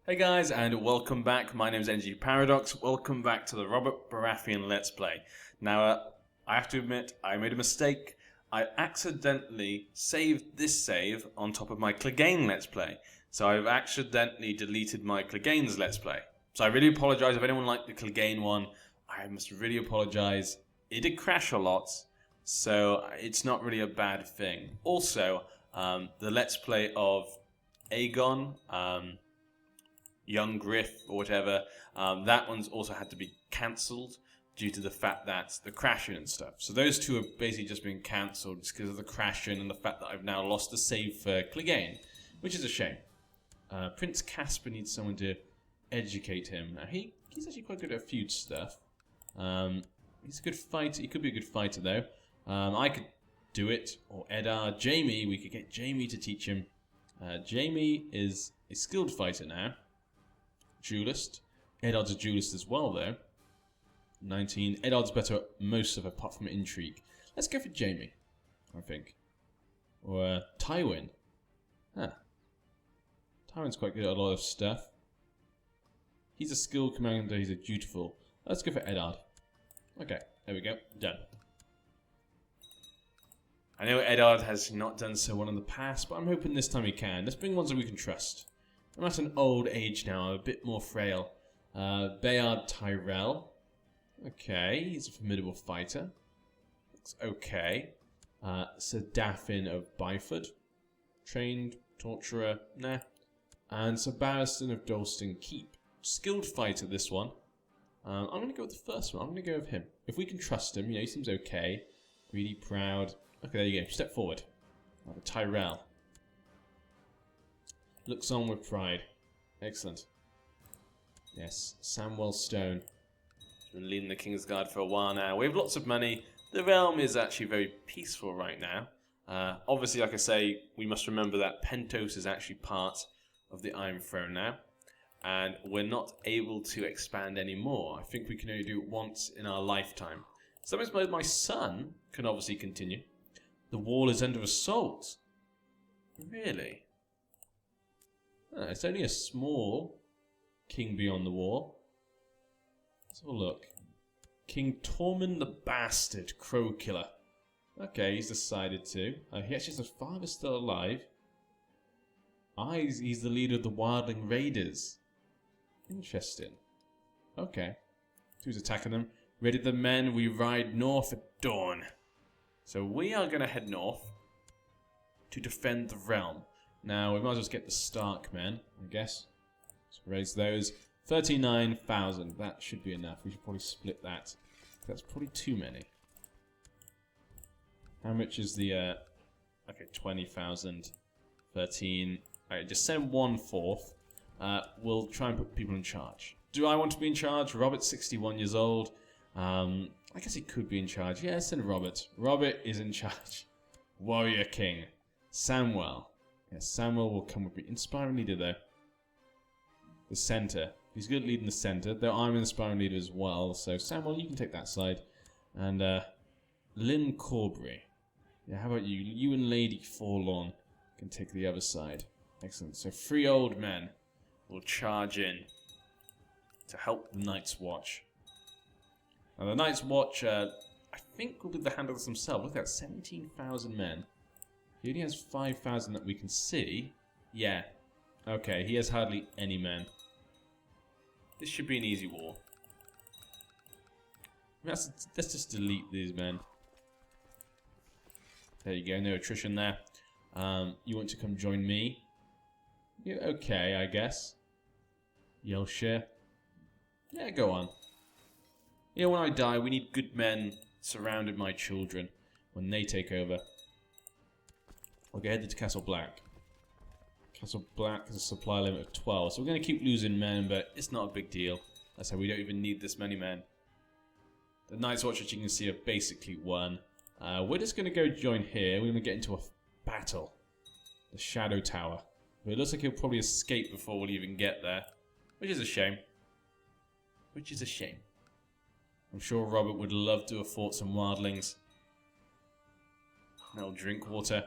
Hey guys, and welcome back. My name is Energy Paradox. Welcome back to the Robert Baratheon Let's Play. Now, I have to admit, I made a mistake. I accidentally saved this save on top of my Clegane Let's Play. So I've accidentally deleted my Clegane's Let's Play. So I really apologise if anyone liked the Clegane one. I must really apologise. It did crash a lot, so it's not really a bad thing. Also, the Let's Play of Aegon, Young Griff or whatever, that one's also had to be cancelled due to the fact that the crashing and stuff. So those two have basically just been cancelled just because of the crashing and the fact that I've now lost the save for Clegane, which is a shame. Prince Caspar needs someone to educate him. Now he's actually quite good at feud stuff. He's a good fighter. He could be a good fighter though. I could do it, or Eddard. Jaime, we could get Jaime to teach him. Jaime is a skilled fighter now. Duelist. Eddard's a duelist as well, though. 19. Eddard's better at most of it, apart from intrigue. Let's go for Jaime, I think. Or Tywin. Huh. Tywin's quite good at a lot of stuff. He's a skilled commander, he's a dutiful. Let's go for Eddard. Okay, there we go. Done. I know Eddard has not done so well in the past, but I'm hoping this time he can. Let's bring ones that we can trust. I'm at an old age now, I'm a bit more frail. Bayard Tyrell. Okay, he's a formidable fighter. Looks okay. Sir Daffin of Byford. Trained torturer, nah. And Sir Barristan of Dalston Keep. Skilled fighter, this one. I'm going to go with the first one. I'm going to go with him. If we can trust him, you know, he seems okay. Really proud. Okay, there you go. Step forward. Tyrell. Looks on with pride. Excellent. Yes, Samwell Stone. Been leading the King's Guard for a while now. We have lots of money. The realm is actually very peaceful right now. Obviously, like I say, we must remember that Pentos is actually part of the Iron Throne now. And we're not able to expand anymore. I think we can only do it once in our lifetime. So that means my son can obviously continue. The wall is under assault. Really? It's only a small king beyond the wall. Let's have a look. King Tormund the Bastard, Crow Killer. Okay, he's decided to. He actually has a father still alive. He's the leader of the Wildling Raiders. Interesting. Okay. Who's attacking them? Ready the men, we ride north at dawn. So we are going to head north to defend the realm. Now, we might as well get the Stark men, I guess. Let's raise those. 39,000. That should be enough. We should probably split that. That's probably too many. How much is the... okay, 20,000. 13. Alright, just send 1/4. We'll try and put people in charge. Do I want to be in charge? Robert's 61 years old. I guess he could be in charge. Yeah, send Robert. Robert is in charge. Warrior King. Samwell. Yes, Samuel will come with me. Inspiring leader, though. The centre. He's good at leading the centre, though I'm an inspiring leader as well. So, Samuel, you can take that side. And, Lynn Corbury. Yeah, how about you? You and Lady Forlorn can take the other side. Excellent. So, 3 old men will charge in to help the Night's Watch. Now, the Night's Watch, I think, will be the handlers themselves. Look at that, 17,000 men. He only has 5,000 that we can see. Yeah. Okay, he has hardly any men. This should be an easy war. Let's just delete these men. There you go, no attrition there. You want to come join me? Yeah, okay, I guess. Yelshire. Yeah, go on. You know, when I die, we need good men surrounding my children when they take over. We'll get headed to Castle Black. Castle Black has a supply limit of 12, so we're going to keep losing men, but it's not a big deal. That's how we don't even need this many men. The Night's Watch, as you can see, have basically won. We're just going to go join here. We're going to get into a battle. The Shadow Tower. But it looks like he'll probably escape before we'll even get there. Which is a shame. Which is a shame. I'm sure Robert would love to have fought some wildlings. Now Drinkwater.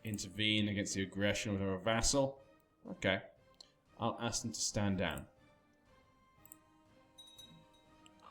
Intervene against the aggression of a vassal. Okay. I'll ask them to stand down.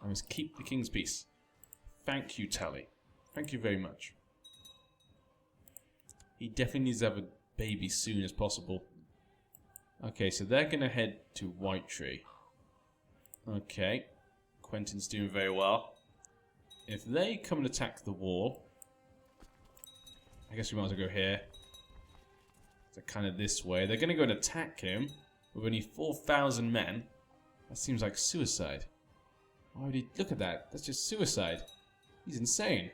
I must keep the king's peace. Thank you, Tully. Thank you very much. He definitely needs to have a baby soon as possible. Okay, so they're going to head to Whitetree. Okay. Quentin's doing very well. If they come and attack the wall, I guess we might as well go here. So kind of this way. They're going to go and attack him with only 4,000 men. That seems like suicide. Why would he... Look at that. That's just suicide. He's insane.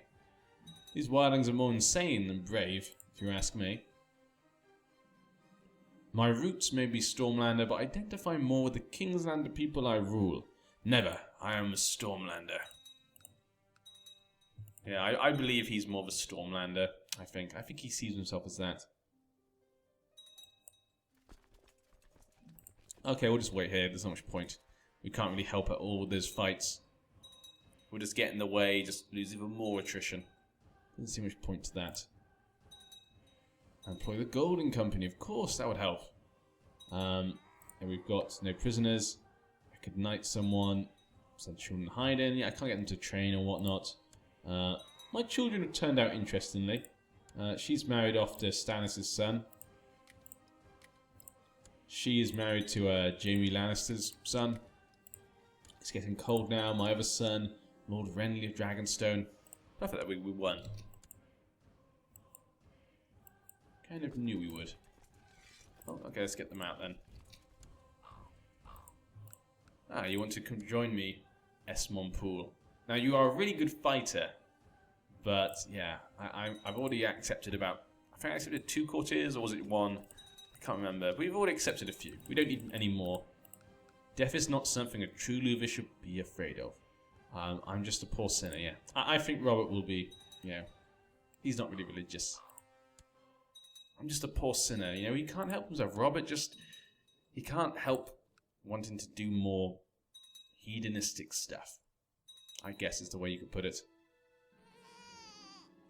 These wildlings are more insane than brave, if you ask me. My roots may be Stormlander, but identify more with the Kingslander people I rule. Never. I am a Stormlander. Yeah, I believe he's more of a Stormlander, I think. I think he sees himself as that. Okay, we'll just wait here. There's not much point. We can't really help at all with those fights. We'll just get in the way, just lose even more attrition. Doesn't seem much point to that. Employ the Golden Company, of course, that would help. And we've got no prisoners. I could knight someone. Send children hiding. Yeah, I can't get them to train or whatnot. My children have turned out interestingly. She's married off to Stannis' son. She is married to Jaime Lannister's son. It's getting cold now. My other son, Lord Renly of Dragonstone. I thought that we won. Kind of knew we would. Oh, okay, let's get them out then. Ah, you want to come join me, Esmond Poole. Now, you are a really good fighter, but yeah, I've already accepted about... I think I accepted 2 courtiers, or was it 1? I can't remember, but we've already accepted a few. We don't need any more. Death is not something a true lover should be afraid of. I'm just a poor sinner, yeah. I think Robert will be, you know, he's not really religious. I'm just a poor sinner, you know, he can't help himself. Robert just, he can't help wanting to do more hedonistic stuff, I guess is the way you could put it.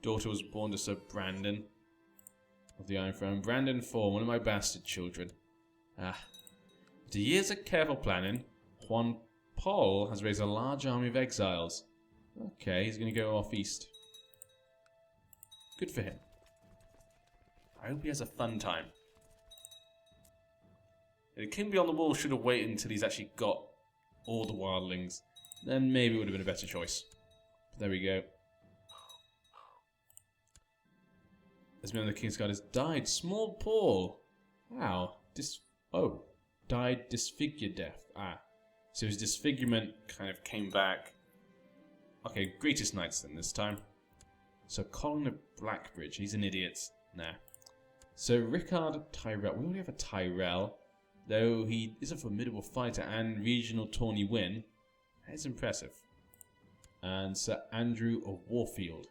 Daughter was born to Sir Brandon of the Iron Throne. Brandon IV, one of my bastard children. After years of careful planning, Juan Paul has raised a large army of exiles. Okay, he's going to go off east. Good for him. I hope he has a fun time. The King Beyond the Wall should have waited until he's actually got all the wildlings. Then maybe it would have been a better choice. But there we go. As member of the King's Guard has died. Small Paul. Wow. Died disfigured death. So his disfigurement kind of came back. Okay, greatest knights then this time. So Colin of Blackbridge, he's an idiot. Nah. So Rickard Tyrell, we already have a Tyrell, though he is a formidable fighter and regional tourney win. That is impressive. And Sir Andrew of Warfield.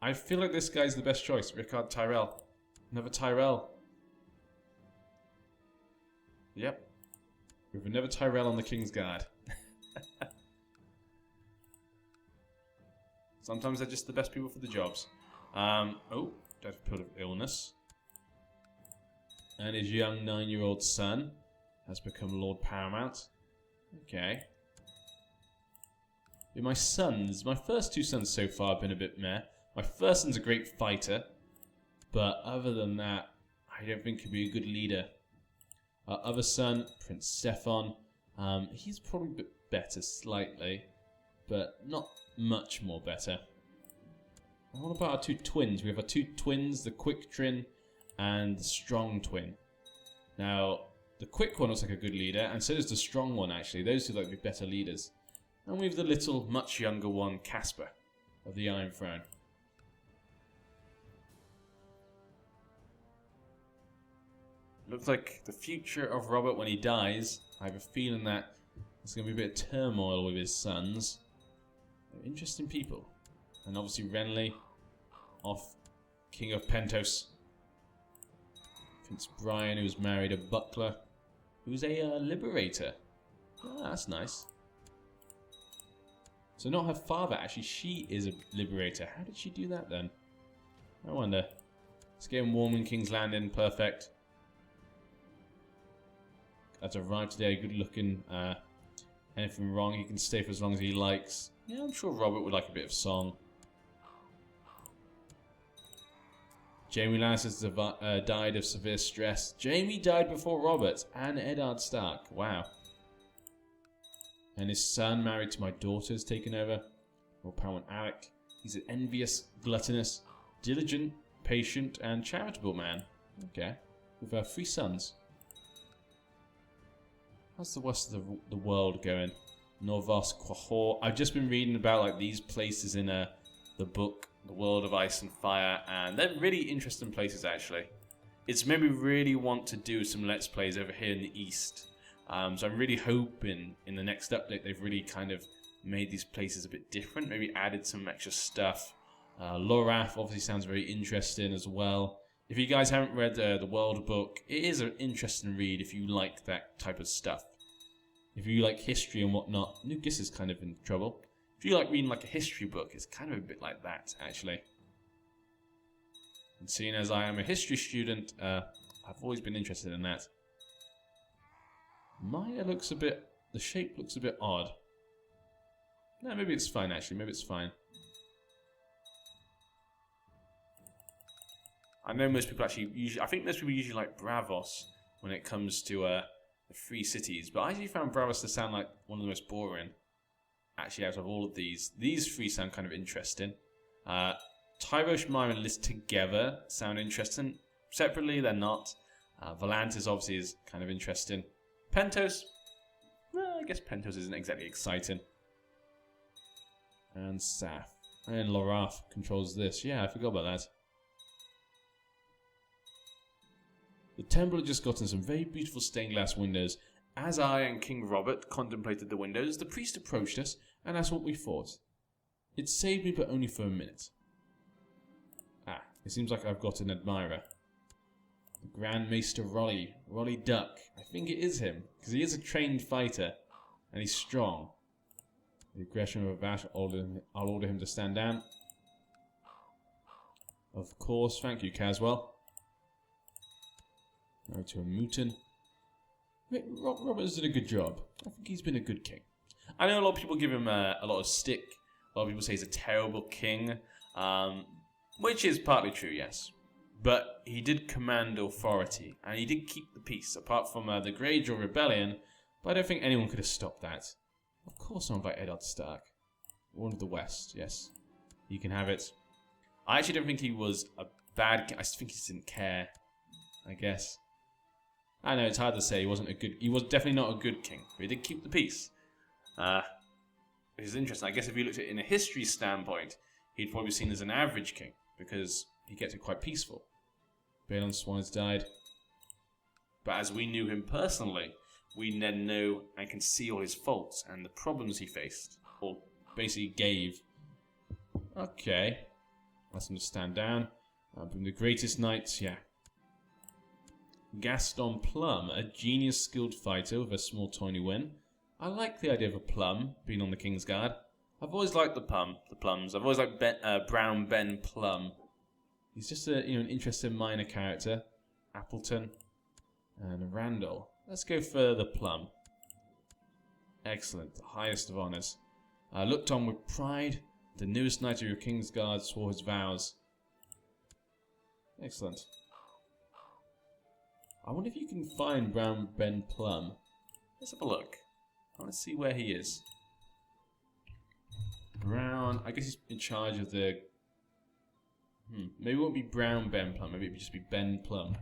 I feel like this guy's the best choice, Rickard Tyrell. Another Tyrell. Yep. We have another Tyrell on the King's Guard. Sometimes they're just the best people for the jobs. Oh, died of pill of illness. And his young 9-year-old son has become Lord Paramount. Okay. Yeah, my first 2 sons so far have been a bit meh. My first son's a great fighter, but other than that, I don't think he'd be a good leader. Our other son, Prince Stefan, he's probably a bit better slightly, but not much more better. And what about our 2 twins? We have our 2 twins, the Quick Twin and the Strong Twin. Now, the Quick one looks like a good leader, and so does the Strong one actually. Those 2 look like better leaders. And we have the little, much younger one, Caspar, of the Iron Throne. Looks like the future of Robert when he dies. I have a feeling that there's going to be a bit of turmoil with his sons. They're interesting people. And obviously Renly, off King of Pentos. Prince Brian, who's married a butler, who's a liberator. Oh, that's nice. So not her father, actually, she is a liberator. How did she do that then? I wonder. It's getting warm in King's Landing, perfect. that's arrived today. Good looking. Anything wrong? He can stay for as long as he likes. Yeah, I'm sure Robert would like a bit of song. Jaime Lannister died of severe stress. Jaime died before Robert and Eddard Stark. Wow. And his son, married to my daughter, has taken over. Lord Paramount Alec. He's an envious, gluttonous, diligent, patient, and charitable man. Okay. With 3 sons. How's the rest of the world going? Norvos, Quahor. I've just been reading about like these places in the book, The World of Ice and Fire, and they're really interesting places actually. It's made me really want to do some Let's Plays over here in the East. So I'm really hoping in the next update they've really kind of made these places a bit different, maybe added some extra stuff. Lorath obviously sounds very interesting as well. If you guys haven't read the World book, it is an interesting read if you like that type of stuff. If you like history and whatnot, Nukas is kind of in trouble. If you like reading like a history book, it's kind of a bit like that, actually. And seeing as I am a history student, I've always been interested in that. Maya looks a bit... the shape looks a bit odd. No, maybe it's fine, actually. Maybe it's fine. I know most people actually usually... I think most people usually like Bravos when it comes to the 3 cities. But I actually found Bravos to sound like one of the most boring. Actually, out of all of these 3 sound kind of interesting. Tyrosh, Maya, and List together sound interesting. Separately, they're not. Volantis obviously is kind of interesting. Pentos, well, I guess Pentos isn't exactly exciting. And Saf. And Lorath controls this. Yeah, I forgot about that. The temple had just gotten some very beautiful stained glass windows. As I and King Robert contemplated the windows, the priest approached us and asked what we thought. It saved me, but only for a minute. Ah, it seems like I've got an admirer. The Grand Maester Rolly Duck. I think it is him, because he is a trained fighter, and he's strong. The aggression of a Vash, I'll order him to stand down. Of course, thank you, Caswell. Now to a Mutin. Robert's did a good job. I think he's been a good king. I know a lot of people give him a lot of stick. A lot of people say he's a terrible king, which is partly true, yes. But he did command authority, and he did keep the peace, apart from the Greyjoy Rebellion, but I don't think anyone could have stopped that. Of course I'll invite Eddard Stark. One of the West, yes. You can have it. I actually don't think he was a bad king. I think he just didn't care, I guess. I know, it's hard to say. He was definitely not a good king, but he did keep the peace. Which is interesting. I guess if you looked at it in a history standpoint, he'd probably be seen as an average king, because he kept it quite peaceful. Balon Swan has died. But as we knew him personally, we then know and can see all his faults and the problems he faced, or basically gave. Okay. Ask him to stand down. From the greatest knights, yeah. Gaston Plum, a genius skilled fighter with a small tiny win. I like the idea of a Plum being on the King's Guard. I've always liked the Plums. I've always liked Brown Ben Plum. He's just an interesting minor character. Appleton and Randall. Let's go for the Plum. Excellent, the highest of honours. Looked on with pride. The newest knight of your King's Guard swore his vows. Excellent. I wonder if you can find Brown Ben Plum. Let's have a look. I want to see where he is. Brown. I guess he's in charge of the... Maybe it won't be Brown Ben Plum. Maybe it would just be Ben Plum.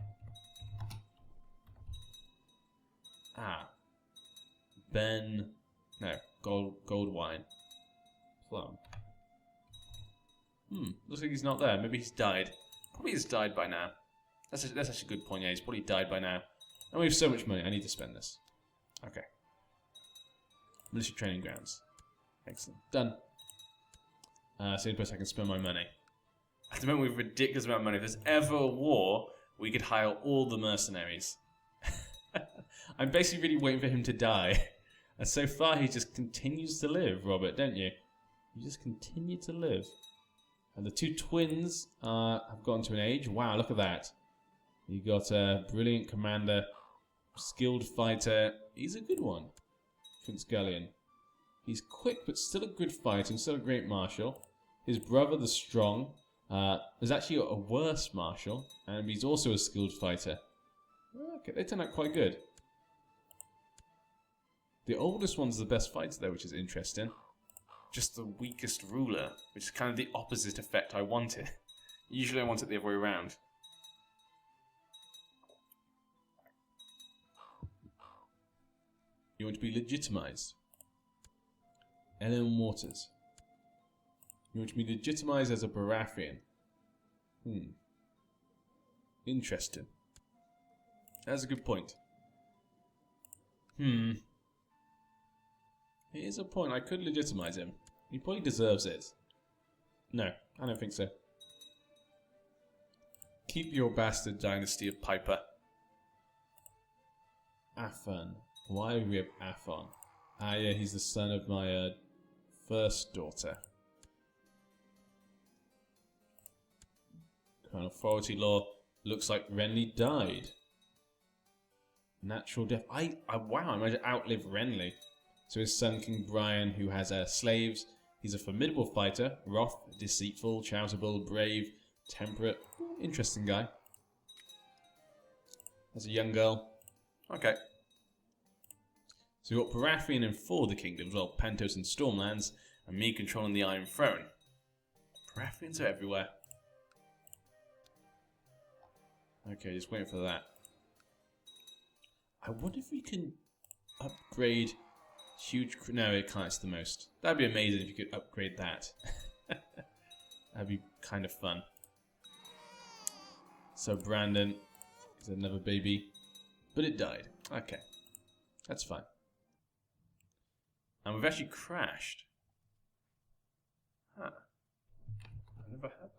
Ah. Ben... No. Gold wine. Plum. Looks like he's not there. Maybe he's died. Probably he's died by now. That's actually a good point, yeah. He's probably died by now. And we have so much money. I need to spend this. Okay. Military training grounds. Excellent. Done. Same place I can spend my money. At the moment, we have a ridiculous amount of money. If there's ever a war, we could hire all the mercenaries. I'm basically really waiting for him to die. And so far, he just continues to live, Robert, don't you? You just continue to live. And the 2 twins have gotten to an age. Wow, look at that. You got a brilliant commander skilled fighter. He's a good one. Prince Gallion. He's quick, but still a good fighter, and still a great marshal. His brother, the Strong, is actually a worse marshal, and he's also a skilled fighter. Okay, they turn out quite good. The oldest one's the best fighter, though, which is interesting. Just the weakest ruler, which is kind of the opposite effect I wanted. Usually I want it the other way around. You want to be legitimized. Ellen Waters. You want to be legitimized as a Baratheon. Interesting. That's a good point. Here's a point. I could legitimize him. He probably deserves it. No, I don't think so. Keep your bastard dynasty of Piper. Afan. Why do we have Afan? Ah, yeah, he's the son of my first daughter. Crown authority law. Looks like Renly died. Natural death. Wow, I might outlive Renly. So his son, King Brian, who has slaves. He's a formidable fighter. Wroth, deceitful, charitable, brave, temperate. Interesting guy. As a young girl. Okay. So we've got Baratheon in 4 of the kingdoms, well, Pentos and Stormlands, and me controlling the Iron Throne. Baratheons are everywhere. Okay, just waiting for that. I wonder if we can upgrade huge... No, it can't, it's the most. That'd be amazing if you could upgrade that. That'd be kind of fun. So Brandon is another baby, but it died. Okay, that's fine. And we've actually crashed. Huh. I never had